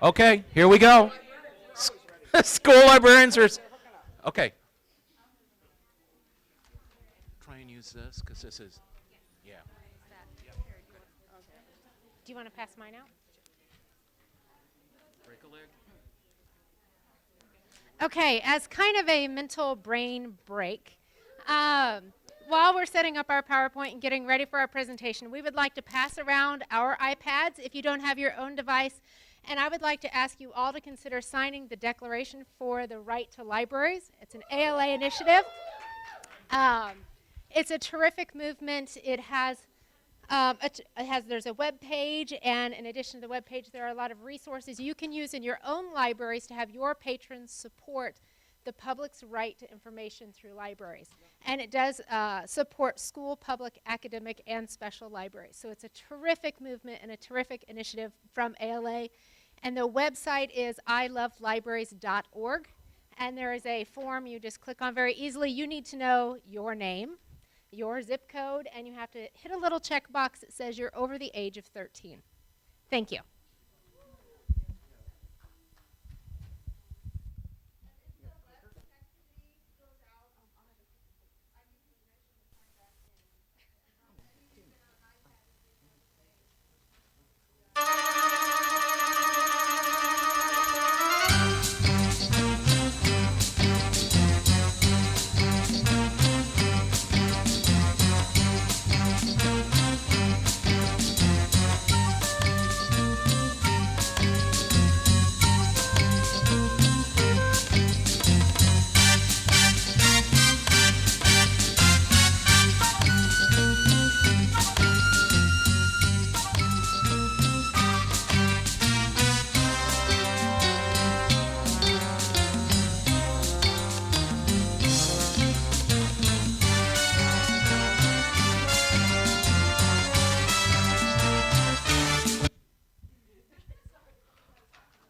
Okay, here we go. School librarians are. Okay. Try and use this because this is. Yeah. Do you want to pass mine out? Break a leg. Okay, as kind of a mental brain break, while we're setting up our PowerPoint and getting ready for our presentation, we would like to pass around our iPads if you don't have your own device. And I would like to ask you all to consider signing the Declaration for the Right to Libraries. It's an ALA initiative. It's a terrific movement. There's a web page, and in addition to the web page, there are a lot of resources you can use in your own libraries to have your patrons support the public's right to information through libraries. And it does support school, public, academic, and special libraries. So it's a terrific movement and a terrific initiative from ALA. And the website is ilovelibraries.org. And there is a form you just click on very easily. You need to know your name, your zip code, and you have to hit a little checkbox that says you're over the age of 13. Thank you.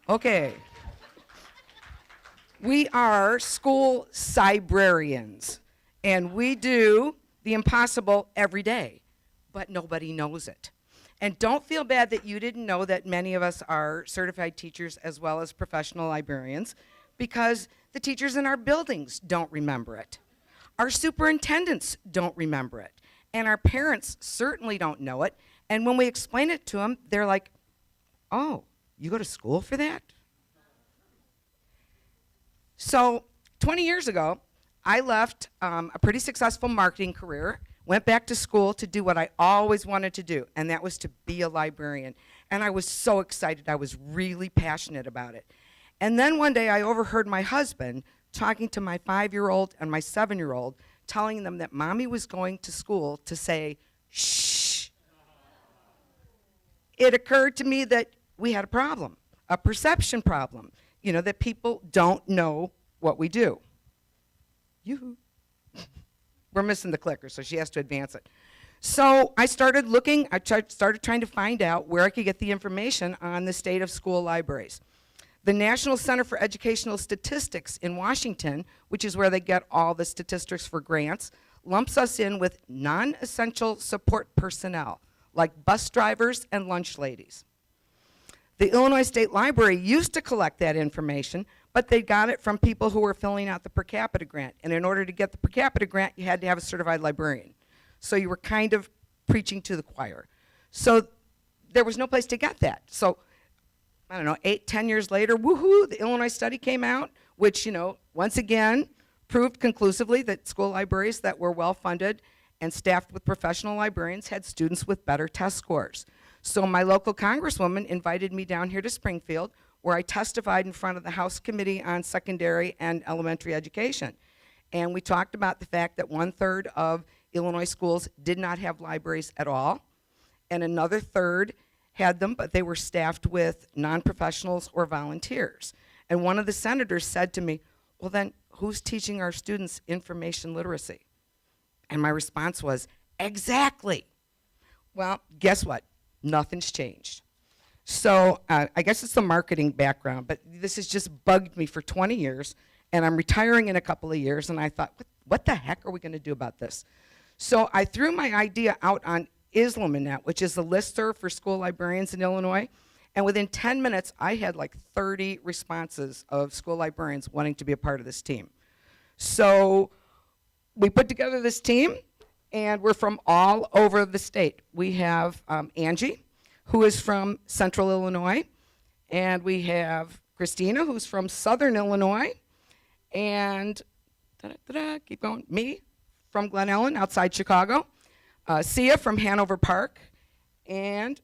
Okay. We are school librarians, and we do the impossible every day, but nobody knows it. And don't feel bad that you didn't know that many of us are certified teachers as well as professional librarians, because the teachers in our buildings don't remember it. Our superintendents don't remember it. And our parents certainly don't know it. And when we explain it to them, they're like, oh, you go to school for that? So 20 years ago, I left a pretty successful marketing career, went back to school to do what I always wanted to do, and that was to be a librarian. And I was so excited. I was really passionate about it. And then one day I overheard my husband talking to my 5-year-old and my 7-year-old, telling them that mommy was going to school to say, shh. It occurred to me that we had a problem, a perception problem, that people don't know what we do. Yoo-hoo. We're missing the clicker, so she has to advance it. So I started looking, started trying to find out where I could get the information on the state of school libraries. The National Center for Educational Statistics in Washington, which is where they get all the statistics for grants, lumps us in with non-essential support personnel, like bus drivers and lunch ladies. The Illinois State Library used to collect that information, but they got it from people who were filling out the per capita grant. And in order to get the per capita grant, you had to have a certified librarian. So you were kind of preaching to the choir. So there was no place to get that. So, 8, 10 years later, woohoo, the Illinois study came out, which, once again, proved conclusively that school libraries that were well-funded and staffed with professional librarians had students with better test scores. So my local congresswoman invited me down here to Springfield, where I testified in front of the House Committee on Secondary and Elementary Education. And we talked about the fact that 1/3 of Illinois schools did not have libraries at all, and another third had them, but they were staffed with non-professionals or volunteers. And one of the senators said to me, well then, who's teaching our students information literacy? And my response was, exactly. Well, guess what? Nothing's changed. So I guess it's the marketing background, but this has just bugged me for 20 years, and I'm retiring in a couple of years, and I thought, what the heck are we going to do about this? So I threw my idea out on Islamonet, which is a listserv for school librarians in Illinois, And within 10 minutes, I had like 30 responses of school librarians wanting to be a part of this team. So we put together this team, and we're from all over the state. We have Angie, who is from Central Illinois, and we have Christina, who's from Southern Illinois, and keep going, me from Glen Ellen, outside Chicago, Sia from Hanover Park, and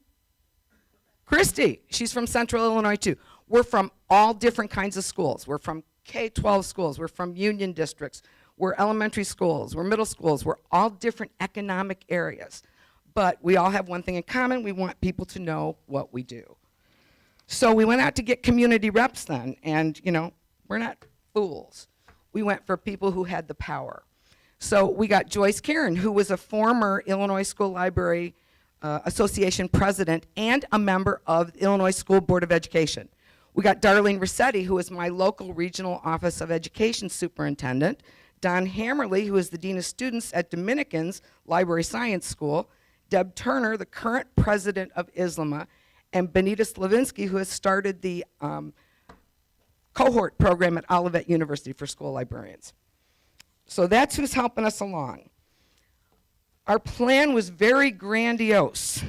Christy, she's from Central Illinois too. We're from all different kinds of schools. We're from K-12 schools, we're from union districts, we're elementary schools, we're middle schools, we're all different economic areas. But we all have one thing in common, we want people to know what we do. So we went out to get community reps then, and you know, we're not fools. We went for people who had the power. So we got Joyce Karen, who was a former Illinois School Library Association president and a member of the Illinois School Board of Education. We got Darlene Rossetti, who is my local regional office of education superintendent, Don Hammerly, who is the dean of students at Dominican's Library Science School, Deb Turner, the current president of Islama, and Benita Slavinsky, who has started the cohort program at Olivet University for school librarians. So that's who's helping us along. Our plan was very grandiose.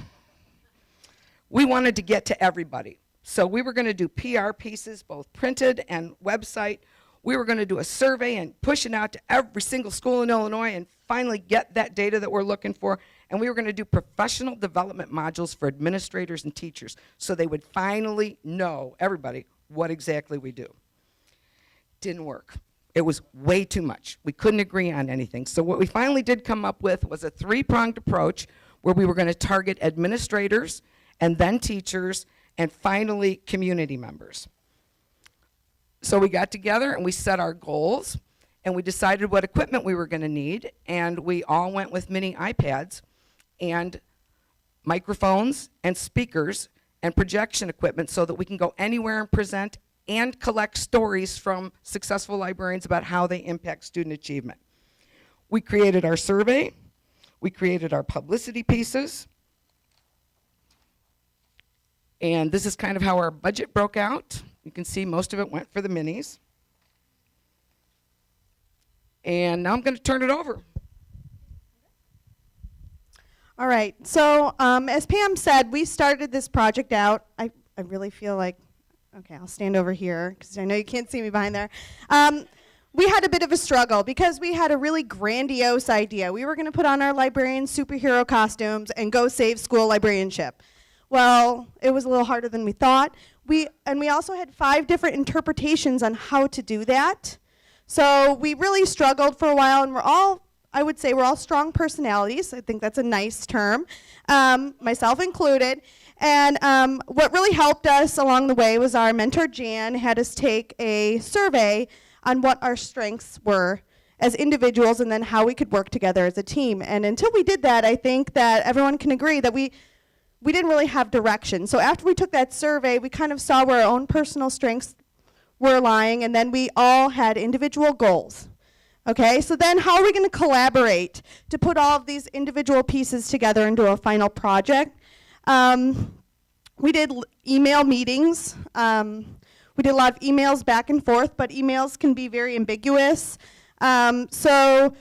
We wanted to get to everybody. So we were going to do PR pieces, both printed and website. We were going to do a survey and push it out to every single school in Illinois and finally get that data that we're looking for. And we were going to do professional development modules for administrators and teachers so they would finally know, everybody, what exactly we do. Didn't work. It was way too much. We couldn't agree on anything. So what we finally did come up with was a three-pronged approach where we were going to target administrators and then teachers and finally community members. So we got together and we set our goals and we decided what equipment we were going to need, and we all went with mini iPads and microphones and speakers and projection equipment so that we can go anywhere and present and collect stories from successful librarians about how they impact student achievement. We created our survey, we created our publicity pieces, and this is kind of how our budget broke out. You can see most of it went for the minis. And now I'm going to turn it over. All right, so as Pam said, we started this project out. I really feel like, okay, I'll stand over here because I know you can't see me behind there. We had a bit of a struggle because we had a really grandiose idea. We were going to put on our librarian superhero costumes and go save school librarianship. Well, it was a little harder than we thought. We also had 5 different interpretations on how to do that. So we really struggled for a while, and I would say we're all strong personalities. I think that's a nice term, myself included. And what really helped us along the way was our mentor, Jan, had us take a survey on what our strengths were as individuals and then how we could work together as a team. And until we did that, I think that everyone can agree that we didn't really have direction. So after we took that survey, we kind of saw where our own personal strengths were lying, and then we all had individual goals. Okay, so then how are we going to collaborate to put all of these individual pieces together into a final project? We did email meetings. We did a lot of emails back and forth, but emails can be very ambiguous. So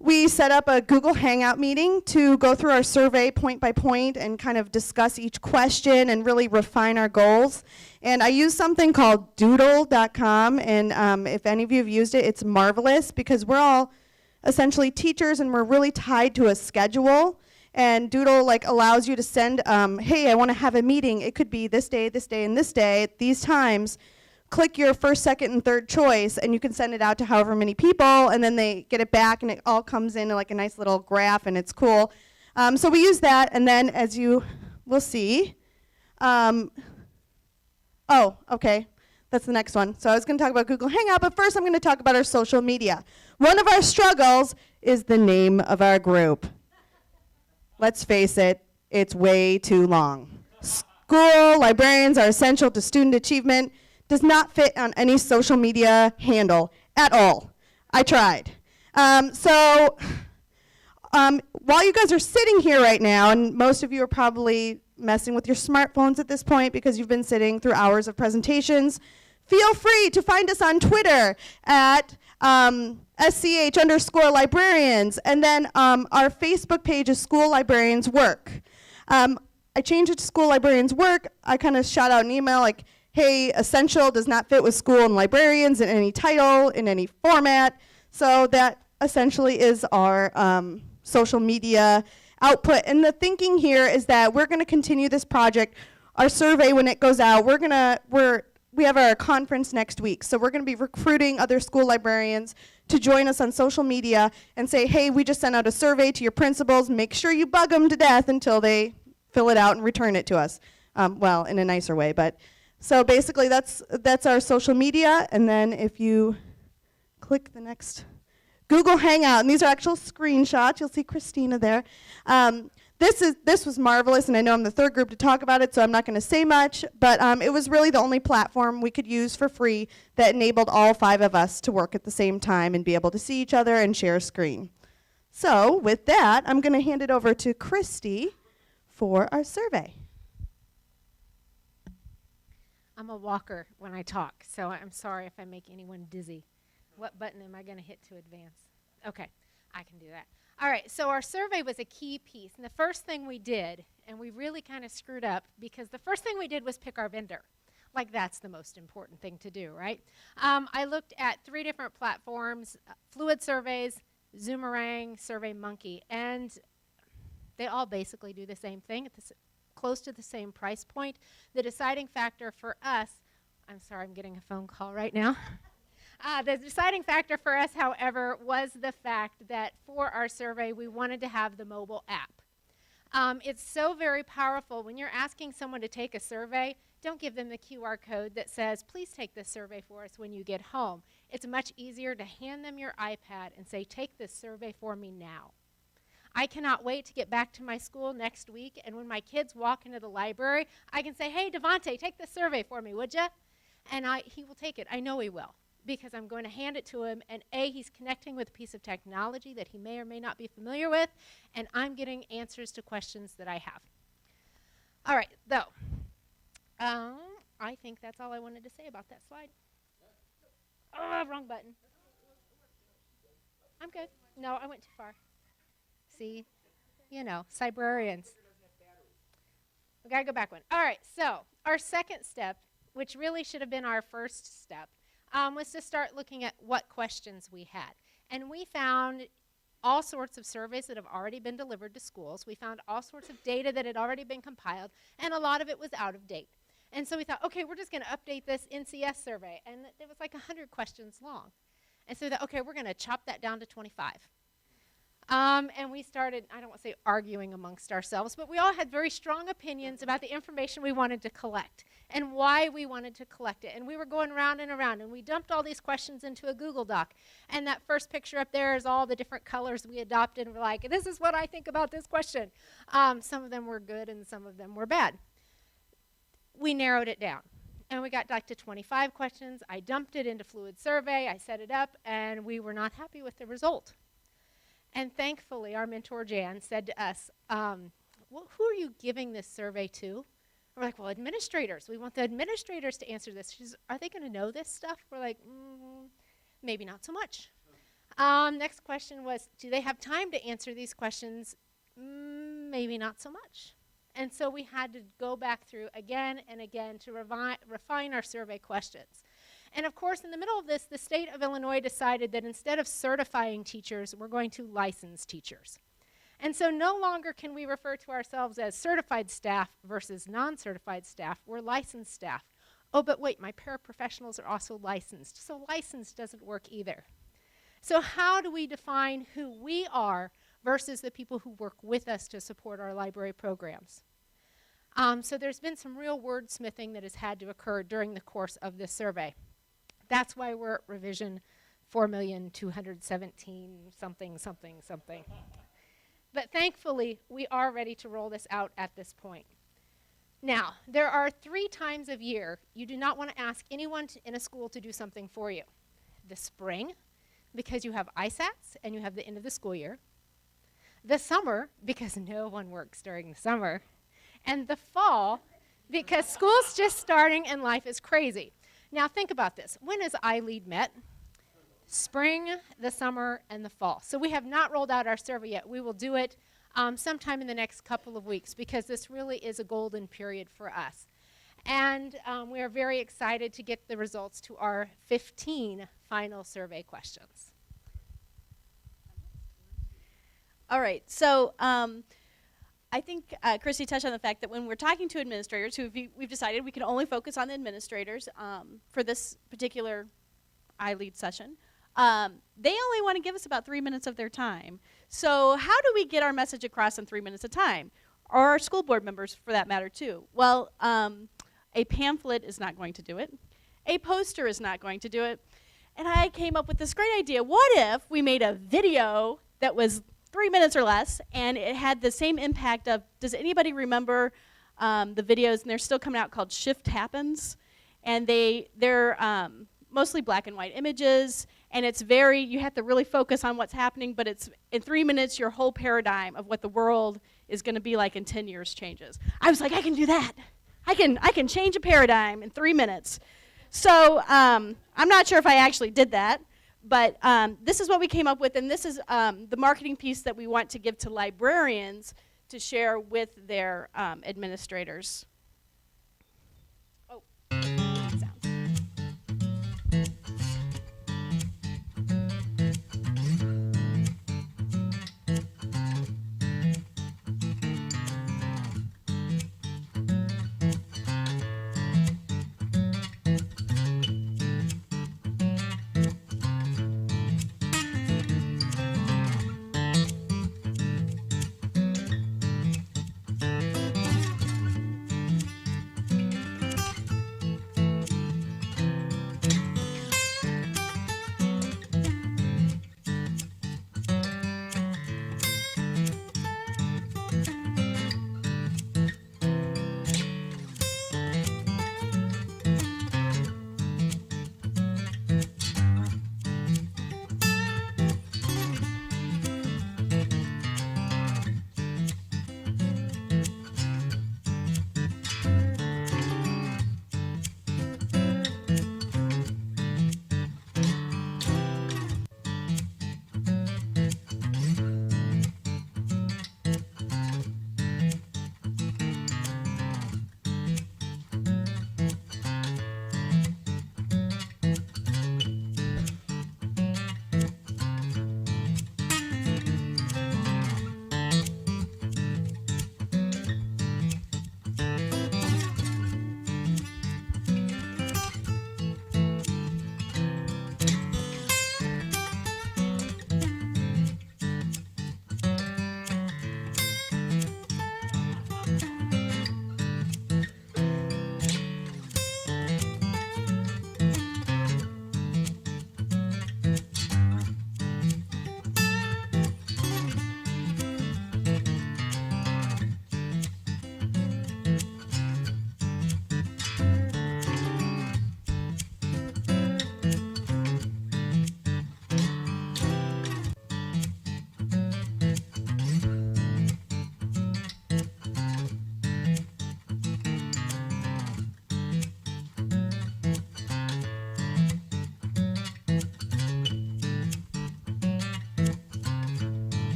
we set up a Google Hangout meeting to go through our survey point by point and kind of discuss each question and really refine our goals. And I use something called doodle.com, and if any of you have used it, it's marvelous because we're all essentially teachers and we're really tied to a schedule. And Doodle allows you to send, hey, I want to have a meeting. It could be this day, and this day at these times. Click your first, second, and third choice, and you can send it out to however many people, and then they get it back, and it all comes in like a nice little graph, and it's cool. So we use that, and then as you will see, okay, that's the next one. So I was going to talk about Google Hangout, but first I'm going to talk about our social media. One of our struggles is the name of our group. Let's face it, it's way too long. School librarians are essential to student achievement does not fit on any social media handle at all. I tried. While you guys are sitting here right now, and most of you are probably messing with your smartphones at this point because you've been sitting through hours of presentations, feel free to find us on Twitter at @SCH_librarians. And then our Facebook page is School Librarians Work. I changed it to School Librarians Work. I kind of shot out an email like, hey, essential does not fit with school and librarians in any title, in any format. So that essentially is our social media output. And the thinking here is that we're going to continue this project. Our survey, when it goes out, we have our conference next week. So we're going to be recruiting other school librarians to join us on social media and say, hey, we just sent out a survey to your principals. Make sure you bug them to death until they fill it out and return it to us. Well, in a nicer way, but. So basically, that's our social media, and then if you click the next Google Hangout, and these are actual screenshots. You'll see Christina there. This was marvelous, and I know I'm the third group to talk about it, so I'm not going to say much. But it was really the only platform we could use for free that enabled all 5 of us to work at the same time and be able to see each other and share a screen. So with that, I'm going to hand it over to Christy for our survey. I'm a walker when I talk, so I'm sorry if I make anyone dizzy. What button am I going to hit to advance? Okay, I can do that. All right, so our survey was a key piece. And the first thing we did, and we really kind of screwed up, because the first thing we did was pick our vendor. Like, that's the most important thing to do, right? I looked at 3 different platforms, Fluid Surveys, Zoomerang, SurveyMonkey, and they all basically do the same thing. It's close to the same price point. The deciding factor for us, I'm sorry, I'm getting a phone call right now. The deciding factor for us, however, was the fact that for our survey, we wanted to have the mobile app. It's so very powerful. When you're asking someone to take a survey, don't give them the QR code that says, please take this survey for us when you get home. It's much easier to hand them your iPad and say, take this survey for me now. I cannot wait to get back to my school next week, and when my kids walk into the library, I can say, hey, Devontae, take this survey for me, would you? And he will take it. I know he will, because I'm going to hand it to him, and A, he's connecting with a piece of technology that he may or may not be familiar with, and I'm getting answers to questions that I have. All right, though, I think that's all I wanted to say about that slide. Oh, wrong button. I'm good. No, I went too far. See, you know, librarians. We got to go back one. All right, so our second step, which really should have been our first step, was to start looking at what questions we had. And we found all sorts of surveys that have already been delivered to schools. We found all sorts of data that had already been compiled, and a lot of it was out of date. And so we thought, okay, we're just going to update this NCS survey. And it was like 100 questions long. And so we thought, okay, we're going to chop that down to 25. And we started, I don't want to say arguing amongst ourselves, but we all had very strong opinions about the information we wanted to collect and why we wanted to collect it. And we were going round and around, and we dumped all these questions into a Google Doc. And that first picture up there is all the different colors we adopted, and we're like, this is what I think about this question. Some of them were good, and some of them were bad. We narrowed it down, and we got back to 25 questions. I dumped it into Fluid Survey. I set it up, and we were not happy with the result. And thankfully, our mentor, Jan, said to us, well, who are you giving this survey to? We're like, well, administrators. We want the administrators to answer this. She says, are they going to know this stuff? We're like, maybe not so much. Next question was, do they have time to answer these questions? Maybe not so much. And so we had to go back through again and again to refine our survey questions. And of course, in the middle of this, the state of Illinois decided that instead of certifying teachers, we're going to license teachers. And so no longer can we refer to ourselves as certified staff versus non-certified staff. We're licensed staff. Oh, but wait, my paraprofessionals are also licensed. So licensed doesn't work either. So how do we define who we are versus the people who work with us to support our library programs? So there's been some real wordsmithing that has had to occur during the course of this survey. That's why we're at revision 4,217 something, something, something. But thankfully, we are ready to roll this out at this point. Now, there are 3 times of year you do not want to ask anyone in a school to do something for you. The spring, because you have ISATs and you have the end of the school year. The summer, because no one works during the summer. and the fall, because school's just starting and life is crazy. Now think about this. When has ILEAD met? Spring, the summer, and the fall. So we have not rolled out our survey yet. We will do it sometime in the next couple of weeks because this really is a golden period for us. And we are very excited to get the results to our 15 final survey questions. All right, so I think Christy touched on the fact that when we're talking to administrators, we've decided we can only focus on the administrators for this particular ILEAD session. They only want to give us about 3 minutes of their time. So how do we get our message across in 3 minutes of time? Or our school board members, for that matter, too? Well, a pamphlet is not going to do it. A poster is not going to do it. And I came up with this great idea. What if we made a video that was 3 minutes or less, and it had the same impact of, does anybody remember the videos, and they're still coming out, called Shift Happens? And they're mostly black and white images, and it's you have to really focus on what's happening, but it's, in 3 minutes, your whole paradigm of what the world is going to be like in 10 years changes. I was like, I can do that. I can change a paradigm in 3 minutes. So I'm not sure if I actually did that, but this is what we came up with, and this is the marketing piece that we want to give to librarians to share with their administrators. Oh, sound.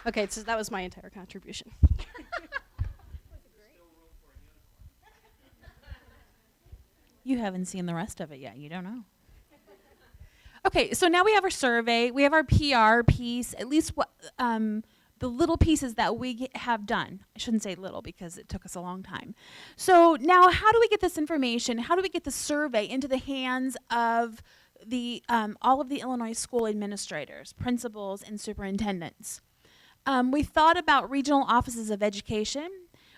Okay, so that was my entire contribution. You haven't seen the rest of it yet. You don't know. Okay, so now we have our survey. We have our PR piece, at least what the little pieces that we have done. I shouldn't say little because it took us a long time. So now how do we get this information? How do we get the survey into the hands of the all of the Illinois school administrators, principals, and superintendents? We thought about regional offices of education.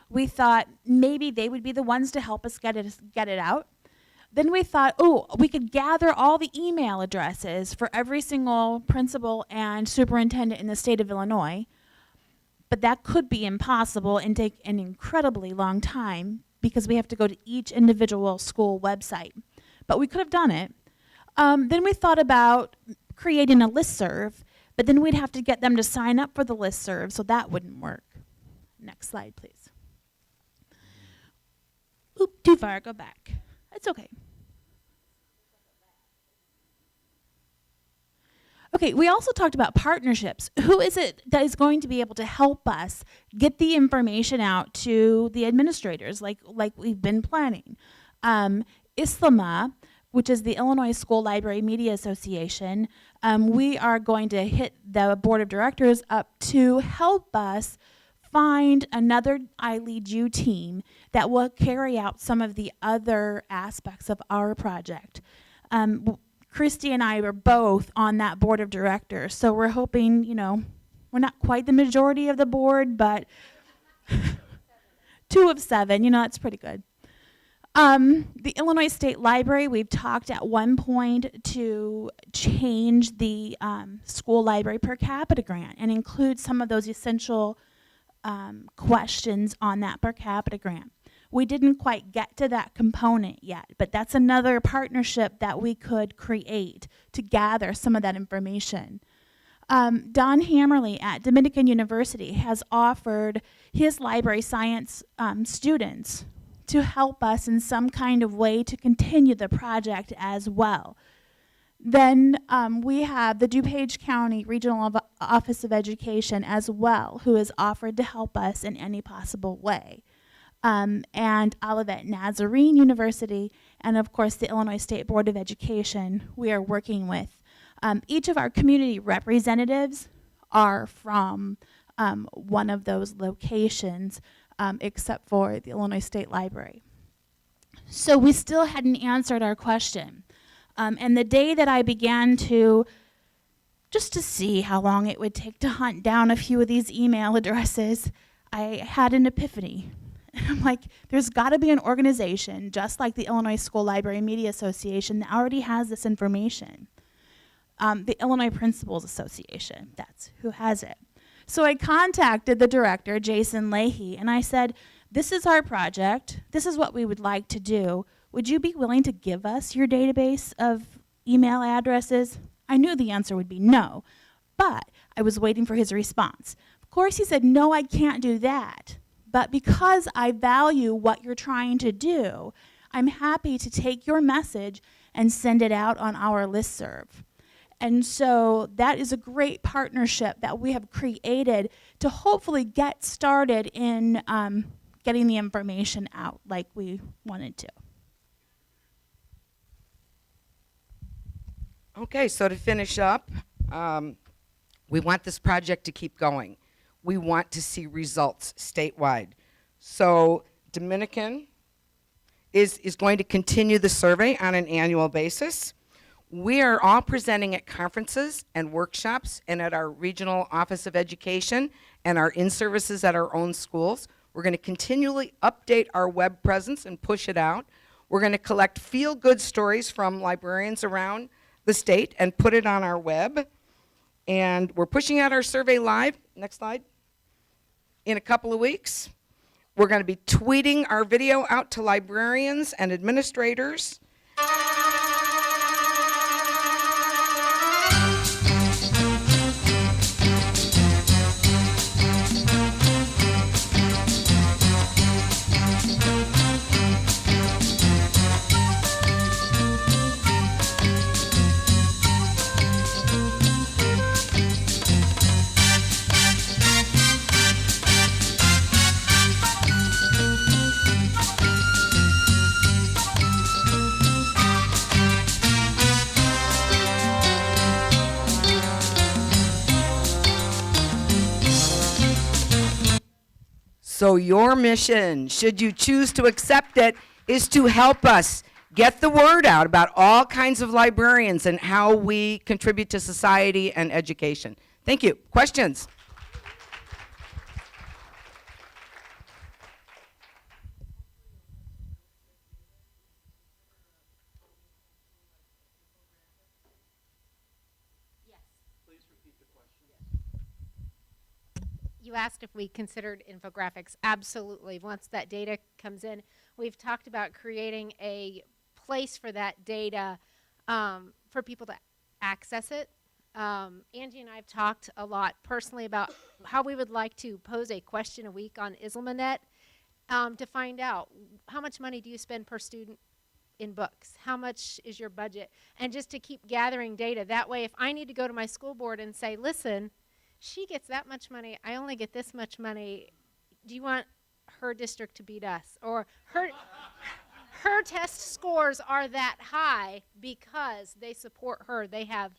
We thought maybe they would be the ones to help us get it out. Then we thought, oh, we could gather all the email addresses for every single principal and superintendent in the state of Illinois. But that could be impossible and take an incredibly long time because we have to go to each individual school website. But we could have done it. Then we thought about creating a listserv, but then we'd have to get them to sign up for the listserv, so that wouldn't work. Next slide, please. Oop, too far, go back. It's okay. Okay, we also talked about partnerships. Who is it that is going to be able to help us get the information out to the administrators like we've been planning? ISLMA, which is the Illinois School Library Media Association, we are going to hit the board of directors up to help us find another ILEAD U team that will carry out some of the other aspects of our project. Christy and I were both on that board of directors, so we're hoping, we're not quite the majority of the board, but 2 of 7, that's pretty good. The Illinois State Library, we've talked at one point to change the school library per capita grant and include some of those essential questions on that per capita grant. We didn't quite get to that component yet, but that's another partnership that we could create to gather some of that information. Don Hammerly at Dominican University has offered his library science students to help us in some kind of way to continue the project as well. Then we have the DuPage County Regional Office of Education as well, who has offered to help us in any possible way. And Olivet Nazarene University, and of course the Illinois State Board of Education we are working with. Each of our community representatives are from one of those locations, except for the Illinois State Library. So we still hadn't answered our question. And the day that I began just to see how long it would take to hunt down a few of these email addresses, I had an epiphany. I'm like, there's got to be an organization, just like the Illinois School Library Media Association, that already has this information. The Illinois Principals Association, that's who has it. So I contacted the director, Jason Leahy, and I said, this is our project. This is what we would like to do. Would you be willing to give us your database of email addresses? I knew the answer would be no, but I was waiting for his response. Of course, he said, no, I can't do that. But because I value what you're trying to do, I'm happy to take your message and send it out on our listserv. And so that is a great partnership that we have created to hopefully get started in getting the information out like we wanted to. Okay, so to finish up, we want this project to keep going. We want to see results statewide. So Dominican is going to continue the survey on an annual basis. We are all presenting at conferences and workshops and at our regional office of education and our in-services at our own schools. We're going to continually update our web presence and push it out. We're going to collect feel-good stories from librarians around the state and put it on our web. And we're pushing out our survey live, next slide, in a couple of weeks. We're going to be tweeting our video out to librarians and administrators. So your mission, should you choose to accept it, is to help us get the word out about all kinds of librarians and how we contribute to society and education. Thank you. Questions? You asked if we considered infographics. Absolutely. Once that data comes in. We've talked about creating a place for that data for people to access it. Angie and I have talked a lot personally about how we would like to pose a question a week on ISLMANet to find out how much money do you spend per student in books? How much is your budget? And just to keep gathering data. That way, if I need to go to my school board and say, listen, she gets that much money, I only get this much money, do you want her district to beat us? Or her test scores are that high because they support her. They have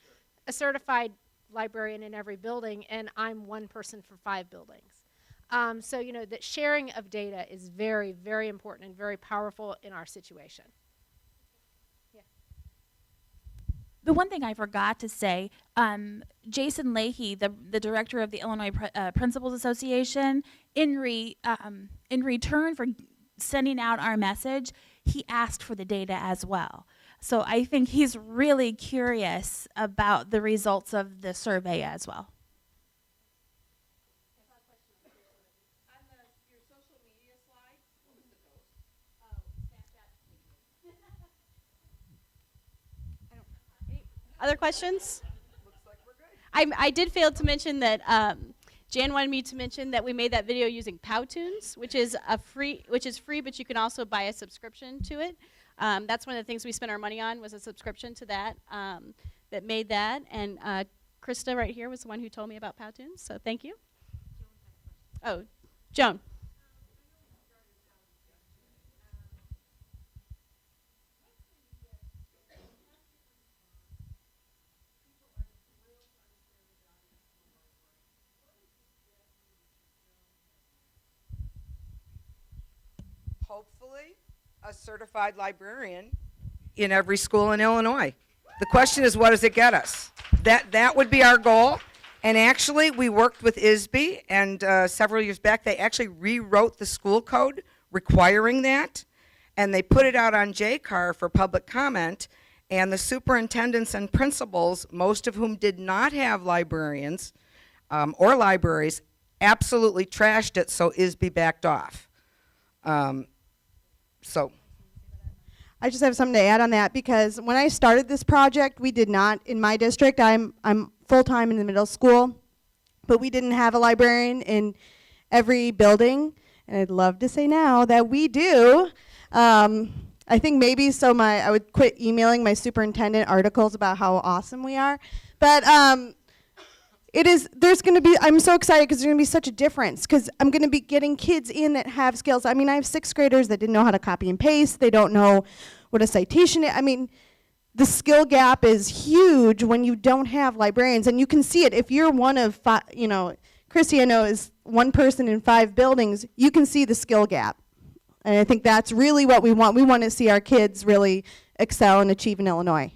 a certified librarian in every building, and I'm one person for 5 buildings. So, you know, that sharing of data is very, very important and very powerful in our situation. Yeah. The one thing I forgot to say, Jason Leahy, the director of the Illinois Principals Association, in return for sending out our message, he asked for the data as well. So I think he's really curious about the results of the survey as well. Other questions? I did fail to mention that Jan wanted me to mention that we made that video using Powtoons, which is free, but you can also buy a subscription to it. That's one of the things we spent our money on, was a subscription to that, that made that. And Krista right here was the one who told me about Powtoons, so thank you. Oh, Joan. Hopefully, a certified librarian in every school in Illinois. The question is, what does it get us? That would be our goal. And actually, we worked with ISB, and several years back, they actually rewrote the school code requiring that, and they put it out on JCAR for public comment, and the superintendents and principals, most of whom did not have librarians or libraries, absolutely trashed it, so ISB backed off. So I just have something to add on that, because when I started this project, we did not, in my district, I'm full-time in the middle school, but we didn't have a librarian in every building, and I'd love to say now that we do. I think maybe I would quit emailing my superintendent articles about how awesome we are, but I'm so excited because there's going to be such a difference, because I'm going to be getting kids in that have skills. I mean, I have 6th graders that didn't know how to copy and paste. They don't know what a citation is. I mean, the skill gap is huge when you don't have librarians, and you can see it. If you're one of 5, Chrissy, I know, is one person in 5 buildings, you can see the skill gap. And I think that's really what we want. We want to see our kids really excel and achieve in Illinois.